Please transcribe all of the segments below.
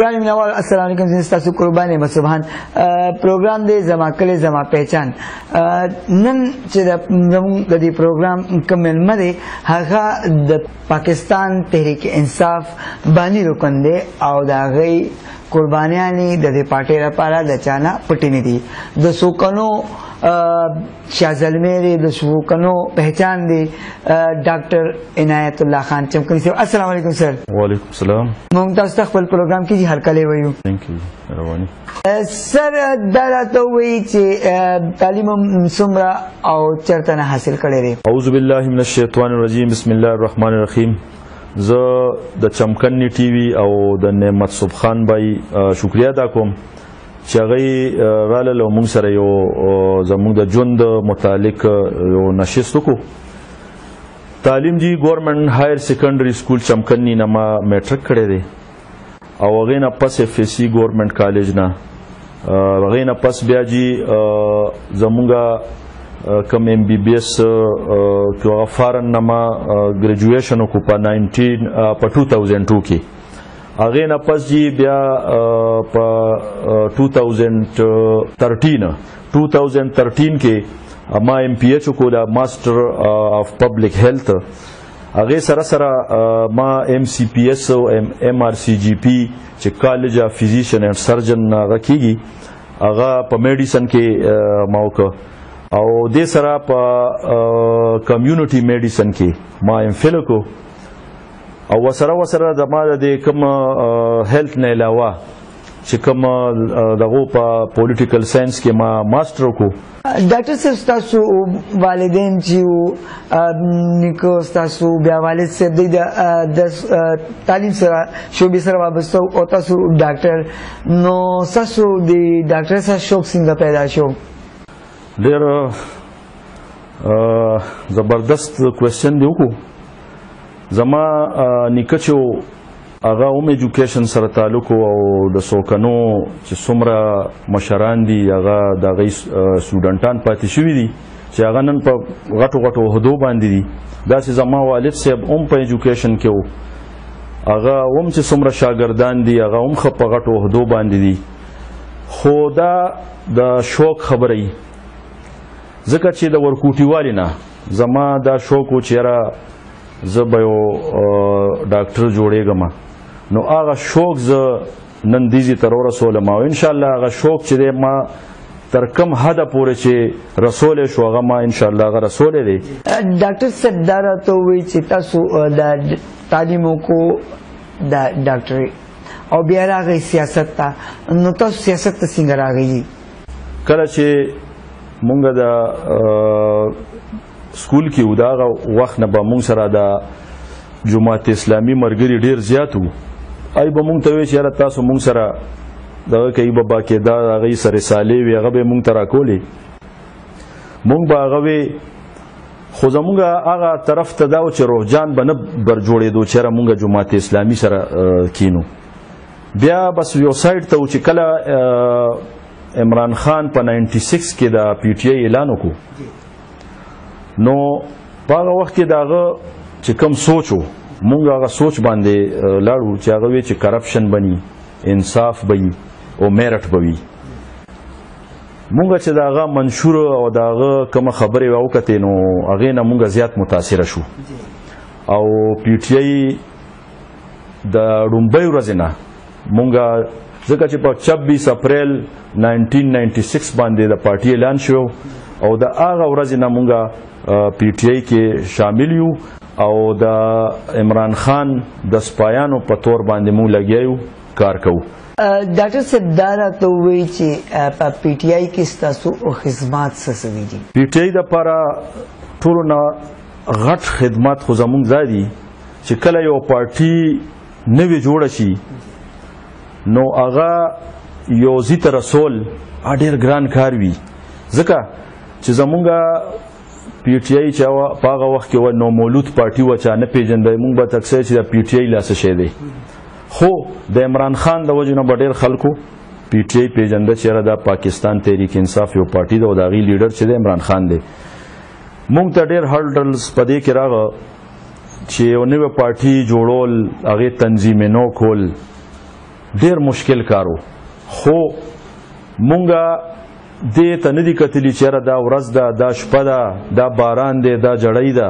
ګرانو مینوالو السلام علیکم. زه ستاسو قربان یم سبحان. پروګرام دی زما کلی زما پہچان. نن چې زموږ د دې پروګرام کوم مېلمه دی هغه د پاکستان تحریک انصاف بانی رکن دی او د هغې قربانیانې د دې پارټۍ لپاره د چا نه پټې نه دي. د څو کلونو شاه زلمی دی، د څو کلونو پہچان دی ډاکټر عنایت الله خان چمکنی صاحب. السلام علیکم سر. وعلیکم السلام. موږ تاسو ته خپل پروګرام کې هرکلی وایو. تھینک یو. رواني سر دا راته وایي چې تعلیم څومره او چېرته نه حاصل کړی دی؟ اعوذ بالله من الشیطان الرجیم. بسم الله الرحمن الرحیم. زه د چمکنی ټي وي او د نعمت صبح خان بای شکریا ادا کوم چې هغوی راغلل او موږ سره یو زموږ د ژوند متعلق یو نشست وکړو. تعلیم جی ګورنمنټ هایر سیکنډري سکول چمکنی نه ما میټرک کړی دی او هغې نه پس اف ایس سی ګورنمنټ کالج نه هغې نه پس بیا جی زموږ کم ایم بی بی ایس هغه فارن نه ما ګریجویشن وکړو په 2002 کې. هغې نه پس جی بیا په 2013 کې ما ایم پی ایچ وکړو د ماسټر آف پبلک هیلث. هغې سره سره ما ایم سی پی ایس او ایم آر سی جی پی چې کالج آف فزیشن اینډ سرجن هغه کېږي هغه په میډیسن کې ما وکړه او دې سره په کمیونټي میډیسن کې ما ایم فل وکړو او وسره زما د کوم هیلث نه علاوه چې کوم دغه په پولیټیکل ساينس کې ما ماستر وکړو. ډاکټر صاحب ستاسو والدین چې نیکو ستاسو بیا والد صاحب د تعلیم سره شعبې سره وابسته او تاسو ډاکټر، نو ستاسو د ډاکټر سره شوق څنګه پیدا شو؟ ډېر زبردست کوېسچن دی وکړو. زما نیکه چې هغه هم ایجوکیشن سره تعلق او د څوکنو چې څومره مشران دي هغه د هغوی سټوډنټان پاتې شوي دي چې هغه نن په غټو غټو عهدو باندې دي. داسې زما والد صاحب هم په ایجوکیشن کې و، هغه هم چې څومره شاګردان دي هغه هم ښه په غټو عهدو باندې دي. خو دا د شوق خبره وي ځکه چې د ورکوټي والي نه زما دا شوق و چې یاره زه به یو ډاکټر جوړېږم. نو هغه شوق زه نن دیزي ته ورسولم او انشاءالله هغه شوق چې دی ما تر کوم حده پورې چې رسولی شو هغه ما انشاءالله هغه رسولی دی. ډاکټر صاحب دا راته ووایي چې تاسو د تعلیم وکړو د ډاکټرۍ او بیا راغی سیاست ته، نو تاسو سیاست ته څنګه راغلي؟ کله چې مونږ د سکول کې و د هغه وخت نه به مونږ سره د جماعت اسلامي ملګري ډېر زیات وو. ای به مونږ ته وایي چې یاره تاسو مونږ سره دغه کوي به باقاعده هغوی سره رسالې وي هغه به یې مونږ ته راکولې، مونږ به هغه وې. خو زمونږ هغه طرف ته دا و چې روحجان به نه بر جوړېدو چې یاره مونږ جماعت اسلامي سره کینو. بیا بس یو سایډ ته و چې کله عمران خان په 96 کې د پی ټی آی اعلان وکړو، نو په هغه وخت کې د هغه چې کوم سوچ و مونږ هغه سوچ باندې لاړو چې هغه وی چې کرپشن بني، انصاف به وي او میرټ به وي. مونږ چې د هغه منشور او د هغه کومه خبرې وکړې نو هغې نه مونږ زیات متاثره شو او پی ټی آی د لومړۍ ورځې نه مونږ ځکه چې په 26 اپریل 1996 باندې د پارټي اعلان شو او د هغه ورځې نه مونږ پی ټی آی کې شامل یو او د عمران خان د سپایانو په تور باندې مونږ لګیا یو کار کوو. ډاکټر صاحب دا راته ووایي چې په پی ټی آی کې ستاسو خدمات څه دي؟ پی ټی آی دپاره ټولو نه غټ خدمات خو زمونږ دا دي چې کله یو پارټي نوې جوړه شي نو هغه یو ځي ته رسول ډېر ګران کار وي ځکه چې زمونږ پی ټی آی چې په هغه وخت کې نو مولود پارټي وه چا نه پېژنده مونږ به تکسر چې د پی ټی آی لاسه شی دی. خو د عمران خان د وجې نه به ډېر خلکو پی ټی آی پېژنده چې یاره دا پاکستان تحریک انصاف یو پارټي ده او د هغې لیډر چې دی عمران خان دی. مونږ ته ډېر هرډلز په دې کې راغه چې یو نوې پارټي جوړول هغې تنظیمې نو کول ډیر مشکل کارو، خو مونږه دې ته نه دي کتلي چې یاره دا ورځ ده، دا شپه ده، دا باران دی، دا جړۍ ده.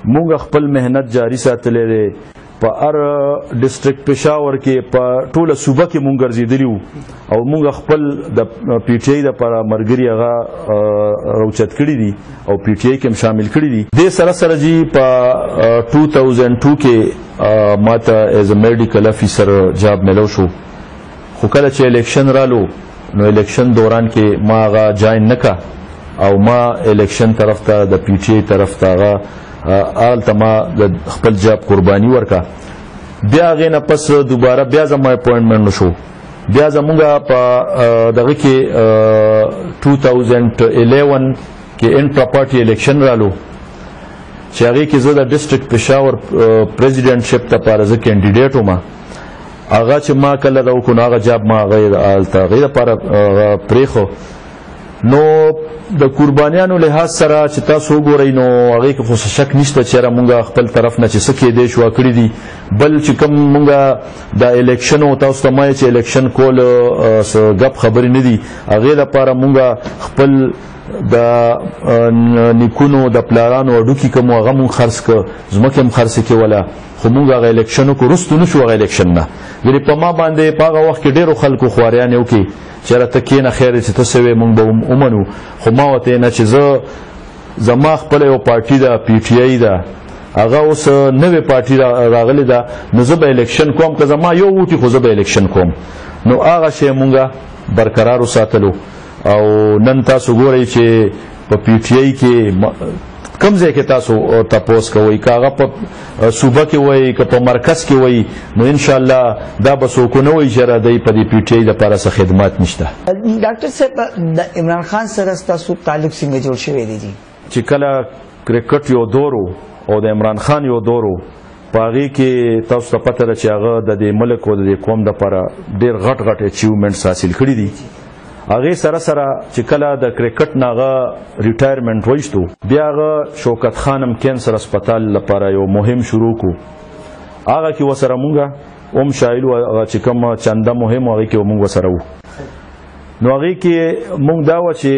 مونږ خپل مهنت جاری ساتلی دی. په هر ډسټرکټ پېښور کې په ټوله صوبه کې مونږ ګرځېدلي وو او مونږ خپل د پی ټي آی دپاره ملګري هغه راوچت کړي دي او پی ټي آی کې هم شامل کړي دي. دې سره سره جي په 2002 کې ما ته ایز ا میډیکل افیسر جاب میلو شو، خو کله چې الیکشن رالو نو الیکشن دوران کې ما هغه جاین نه کا او ما الیکشن طرف ته د پی ټي آی طرف ته هغه آلته ما د خپل جاب قرباني ورکا. بیا هغې نه پس دوباره بیا زما اپوینټمنټ نشو. بیا زمونږ په دغه کې 2011 کې انټرا پارټي الیکشن رالو چې هغې کې زه د ډسټرکټ پېښور پریزیډنټشپ دپاره زه کینډیډیټ وم. هغه چې ما کله د وکړو نو هغه جاب ما هغې دپاره پرېښو. نو د قربانیانو لحاظ سره چې تاسو وګورئ نو هغې کې خو شک نشته چې یاره مونږ خپل طرف نه چې څه کېدی شو کړي دي. بل چې کوم مونږ د الیکشن او تاسو ته وایي چې الیکشن کول ګپ خبرې نه دي، هغې لپاره مونږ خپل د نیکونو د پلارانو هډوکي کوم هغه مونږ خرڅ کړه، ځمکې هم خرڅې کېوله، خو مونږ هغه الیکشن وکړو، وروستو نه شو هغه الیکشن نه. یعنې په ما باندې په هغه وخت کې ډېرو خلکو خواریانې وکړي چې یاره ته کښېنه خیر دی چې ته څه وې مونږ به ومنو. خو ما ورته نه چې زه زما خپله یو پارټي ده پی ټي آی ده، هغه اوس نوې پارټي راغلې ده، نو زه به الیکشن کوم، که زما یو ووټي خو زه به الیکشن کوم. نو هغه شی مونږ برقرار وساتلو. او نن تاسو ګورئ چې په پی ټي آی کې کوم ځای کې تاسو تپوس کوئ، که هغه په صوبه کې وایي که په مرکز کې وایي، نو انشاءالله دا به څوک ونه وایي چې دی په دې پی ټي آی دپاره څه خدمات نشته. ډاکټر صاحب د عمران خان سره ستاسو تعلق څنګه جوړ شوی دی؟ جی چې کله کرکټ یو دور او د عمران خان یو دور و، په هغې کې تاسو ته پته ده چې هغه د دې ملک او د دې قوم دپاره ډېر غټ غټ اچیومنټس حاصل کړي دي. هغې سره سره چې کله د کرکټ نه هغه ریټایرمنټ وایستو، بیا هغه شوکت خان هم کینسر اسپتال لپاره یو مهم شروع کو. هغه کې ورسره مونږ هم شایل وو، هغه چې کوم چنده مهم هغې کې مونږ ورسره وو. نو هغې کې مونږ دا وه چې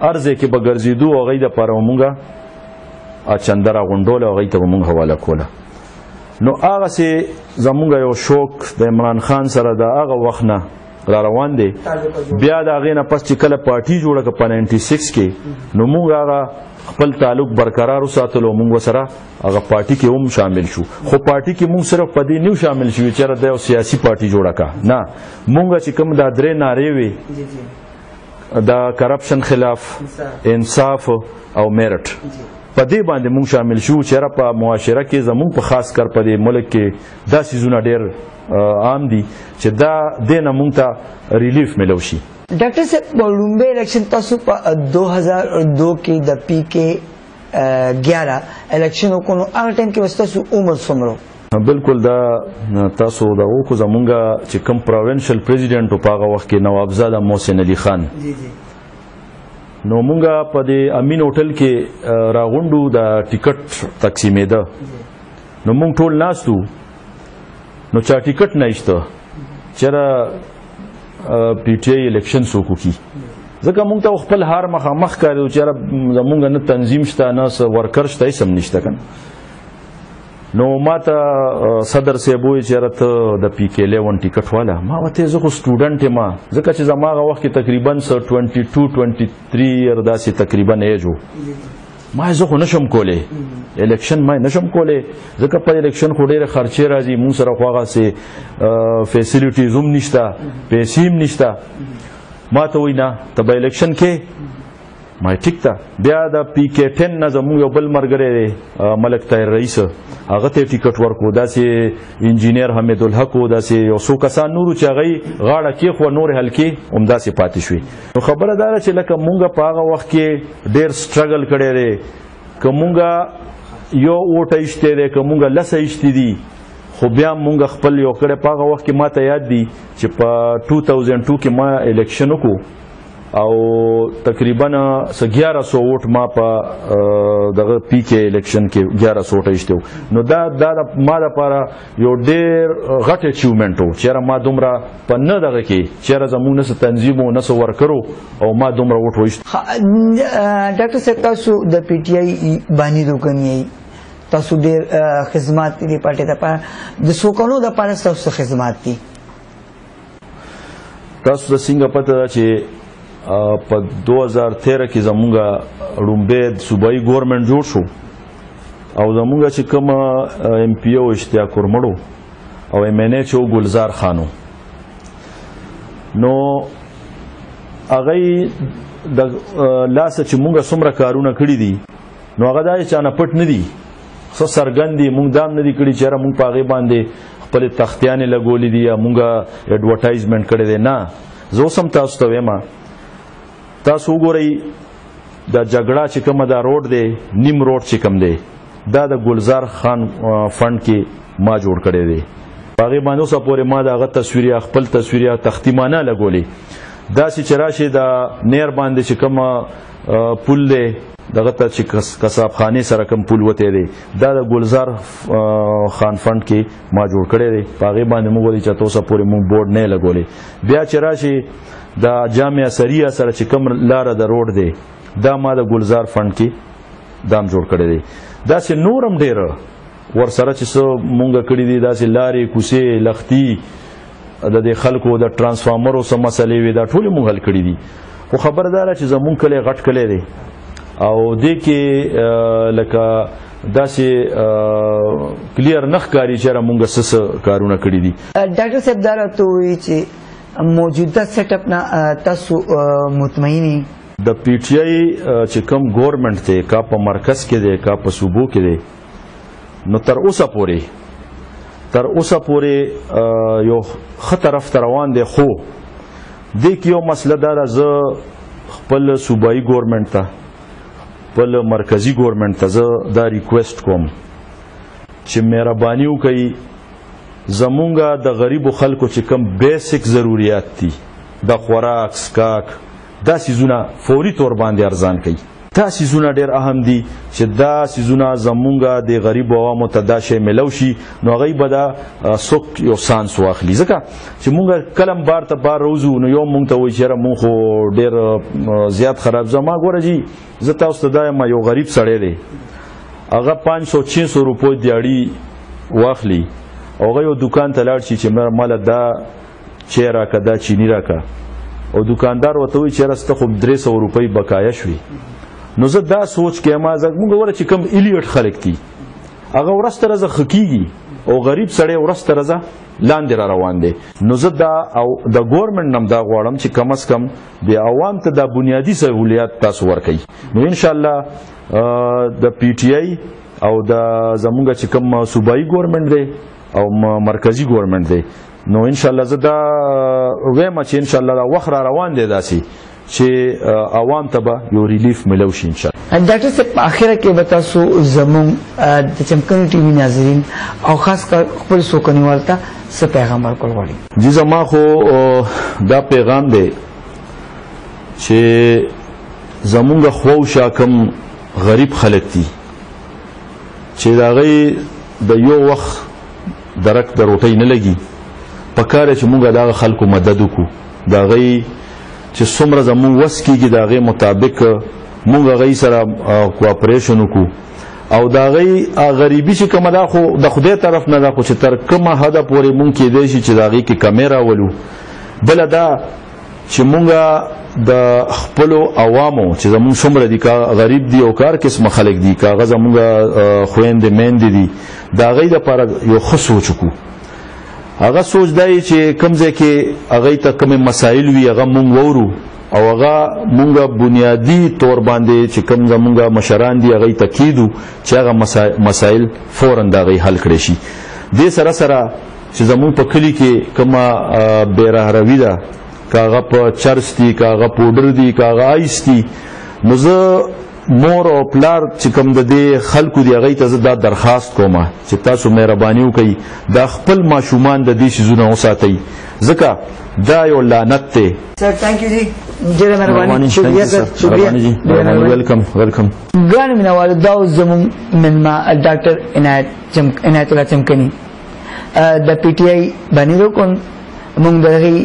هر ځای کې به ګرځېدو، هغې دپاره به مونږ چنده راغونډوله، هغې ته به مونږ حواله کوله. نو هغسې زمونږ یو شوق د عمران خان سره د هغه وخت نه را روان دی. بیا د هغې نه پس چې کله پارټي جوړه کړه په 96 کې، نو مونږ هغه خپل تعلق برقرار وساتلو، مونږ ورسره هغه پارټي کې هم شامل شو. خو پارټي کې مونږ صرف په دې نه شامل شوي چې یاره د یو سیاسي پارټي جوړه کړه، نه، مونږ چې کوم دا درې نارې وې د کرپشن خلاف، انصاف او میرټ، په دې باندې مونږ شامل شو چې یاره په معاشره کې زمونږ په خاص کر په دې ملک کې دا څیزونه ډېر عام دي چې دا دې نه مونږ ته ریلیف میلو شي. ډاکټر صاحب لومړی الیکشن تاسو په 2002 کې د پی کې 11 الیکشن وکړو، نو هغه ټایم کې ستاسو عمر څومره؟ بالکل دا تاسو دا وکړو. زمونږ چې کوم پروینشل پریزیډنټ و په هغه وخت کې نوابزاده محسن علي خان، نو مونږ په دې امین هوټل کې راغونډو، د ټیکټ تقسیمېده، نو مونږ ټول ناست وو، نو چا ټیکټ نه ایسته چېرې پی ټي آی الیکشن څوک وکړي، ځکه مونږ ته خپل هار مخامخ ښکارېدو چې یاره زمونږ نه تنظیم شته، نه څه ورکر شته، هېڅ هم نشته که نه. نو ما ته صدر صاحب وویل چې یاره ته د پی کې 11 ټیکټ واله. ما ورته زه خو سټوډنټ یم، ځکه چې زما هغه وخت کې تقریبا 22-23 داسې تقریبا ایج و. ما زه خو نشم کولی الیکشن، ما نشم کولی ځکه په الیکشن خو ډېرې خرچې راځي، مونږ سره خو هغسې فیسیلیټیز هم نشته، پیسې هم نشته. ما ته وایي نه ته به الیکشن کې، ما ټیک ده. بیا د پی کې 10 نه زموږ یو بل ملګری دی ملک طاهر رئیس، هغه ته ټیکټ ورکړو، داسې انجینیر حمید الحق و، داسې یو څو کسان نورو چې هغوی غاړه کېښوه، نورې حلقې همداسې پاتې شوې. نو خبره دا ده چې لکه مونږ په هغه وخت کې ډېر سټرګل کړی دی، که مونږ یو اوټه ایښتی دی، که مونږ لسه ایښتي دي، خو بیا مونږ خپل یو کړی. په هغه وخت کې ما ته یاد دي چې په 2002 کې ما الیکشن وکړو، او تقریبا 1100 ووټ ما په دغه پی کې الیکشن کې 1100 ووټ ایستو نو دا ما لپاره یو ډېر غټ اچیومنټ و چېرې ما دومره په نه دغه کې چېرې زموږ نه څه تنظیم و نه څه ورکرو او ما دومره ووټ وایست. ډاکټر صاحب تاسو د پی ټی آی بانی روکنی تاسو ډېر خدمات دي پارټۍ لپاره د څو کلونو دپاره ستاسو خدمات دي تاسو د څنګه پته ده چې په 2013 کې زمونږ ړومبی صوبایي ګورنمنټ جوړ شو او زمونږ چې کوم ایم پی او اشتیاق ورمړو او ایم این ای چې و ګلزار خانو نو هغه د لاسه چې مونږ څومره کارونه کړي دي نو هغه دا چې چانه پټ نه دي څه څرګند دي مونږ دام نه دي کړي چې یاره مونږ په هغې باندې خپلې تختیانې لګولې دي یا مونږ ایډورټایزمنټ کړی دی نه زه اوس هم تاسو ته وایم تاسو وګورئ دا جګړه چې کومه دا روډ دی نیم روډ چې کوم دی دا د ګلزار خان فنډ کې ما جوړ کړی دی په هغې باندې اوسه پورې ما د هغه تصویر یا خپل تصویر یا تختیمانه لګولې داسې چې راشي د نیر باندې چې کومه پل دی دغه ته چې کسابخانې سره کوم پل وتی دی دا د ګلزار خان فنډ کې ما جوړ کړی دی په هغې باندې موږ وایي چې تر اوسه پورې موږ بورډ نه یې لګولی بیا چې راشي د جامع سریه سره چې کوم لاره د روډ دی دا ما د ګلزار فنډ کې دام جوړ کړی دی داسې نور هم ډېره ورسره چې څه مونږ کړي دي داسې لارې کوڅې لختي د دې خلکو د ټرانسفارمرو څه مسلې وي دا ټولې مونږ حل کړي دي خو خبره دا ده چې زمونږ کلی غټ کلی دی او دې کې لکه داسې کلیر نه ښکاري چې مونږ څه کارونه کړي دي. ډاکټر صاحب دا راته ووایي چې موجوده سیټ اپ نه تاسو مطمئن یې د پی ټی آی چې کوم ګورنمنټ دی کا په مرکز کې دی کا په صوبو کې دی نو تر اوسه پورې یو ښه طرف ته روان دی خو دې کې یو مسله دا ده زه خپل صوبایي ګورنمنټ ته خپل مرکزي ګورنمنټ ته زه دا ریکویسټ کوم چې مهرباني وکړئ زمونږ د غریبو خلکو چې کوم بیسک ضروریات دي د خوراک سکاک دا سیزونه فوري طور باندې ارزان کړي دا سیزونه ډېر اهم دي چې دا سیزونه زمونږ د غریبو عوامو ته دا شی میلو شي نو هغوی به دا څوک یو سانس واخلي ځکه چې مونږ کلم بار ته بار روزو نو یو مونږ ته وایي چې یاره مونږ خو ډېر زیات خراب زما ګوره جي زه تاسو ته دا یم یو غریب سړی دی هغه 500-600 روپۍ دیاړي واخلي او هغه یو دوکان ته لاړ شي چې ماله دا چای راکه دا چینی راکه او دکاندار ورته وایي چې یاره سته خو 300 روپۍ بقایه شوي نو زه دا سوچ کې ما زموږ وره چې کوم ایلیټ خلک دي هغه ورځ تر ورځه ښه کېږي او غریب سړی ورځ تر ورځه لاندې را روان دی نو زه دا او د ګورنمنټ نه هم دا غواړم چې کم از کم د عوام ته دا بنیادي سهولیات تاسو ورکوي نو انشاءالله د پی ټی آی او د زموږ چې کوم صوبایي ګورنمنټ دی او مرکزي ګورنمنټ دی نو انشاءالله زه دا وایم چې انشاءالله دا وخت را روان دی داسې چې عوام ته به یو ریلیف ملو شي انشاءالله. ډاکټر صاحب په اخره کې به تاسو زموږ د چمکنی ټي وي ناظرین او خاص کر خپل سوکنیوال ته څه پیغام ورکول غواړي؟ جی زما خو دا پیغام دی چې زمونږ خواوشا کم غریب خلک دي چې د هغوی د یو وخت درک د روټۍ نه لګي پکار چې مونږ د هغه خلکو مدد وکړو د هغوی چې څومره زمونږ وس کېږي د هغې مطابق مونږ هغوی سره کوآپریشن وکړو او د هغوی غریبي چې کومه ده خو د خدای طرف نه ده خو چې تر کومه حده پورې مونږ کېدی شي چې د هغې کې کمې راولو بله دا چې مونږ د خپلو عوامو چې زمونږ څومره دي که غریب دي او کار قسمه خلک دي که هغه زمونږ خویندې میندې دي د هغوی دپاره یو ښه سوچ وکړو هغه سوچ دی چې کوم ځای کې هغوی ته کومې مسایل وي هغه مونږ وورو او هغه مونږ بنیادي طور باندې چې کوم زمونږ مشران دي هغوی ته کېدو چې هغه مسایل فوراً د هغوی حل کړی شي دې سره سره چې زمونږ په کلي کې کومه بېرهروي ده که هغه په چرس دي که هغه پوډر دي که هغه آیس دي نو زه مور او پلار چې کوم د دې خلکو دي هغوی ته زه دا درخواست کوم چې تاسو مهرباني وکئ دا خپل ماشومان د دې څیزونه وساتئ ځکه دا یو لعنت دی. سر تھینک یو جی. ډېره مهرباني، شکریه جی، ویلکم. ګرانو مینوالو، دا اوس زموږ مېلمه ډاکټر عنایت الله چمکني د پی ټي آی بانی رکن. موږ د هغې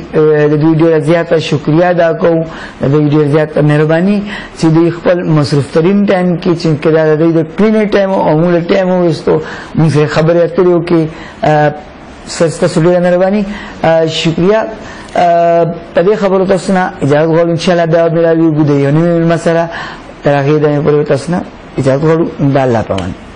د دوی ډېره زیاته شکریه ادا کوو، د دوی ډېره زیاته مهرباني چې دوی خپل مصروف ترین ټایم کې چې دا د دوی د کلینیک ټایم او موږ له ټایم وروستو موږ سره خبرې اترې وکړې. ستاسو ډېره مهرباني، شکریه. په دې خبرو تاسو نه اجازه غواړو، انشاءالله بیا ملاویږو د یو نوي مېلمه سره. تر هغې دمې پورې تاسو نه اجازه غواړو. د الله په امان.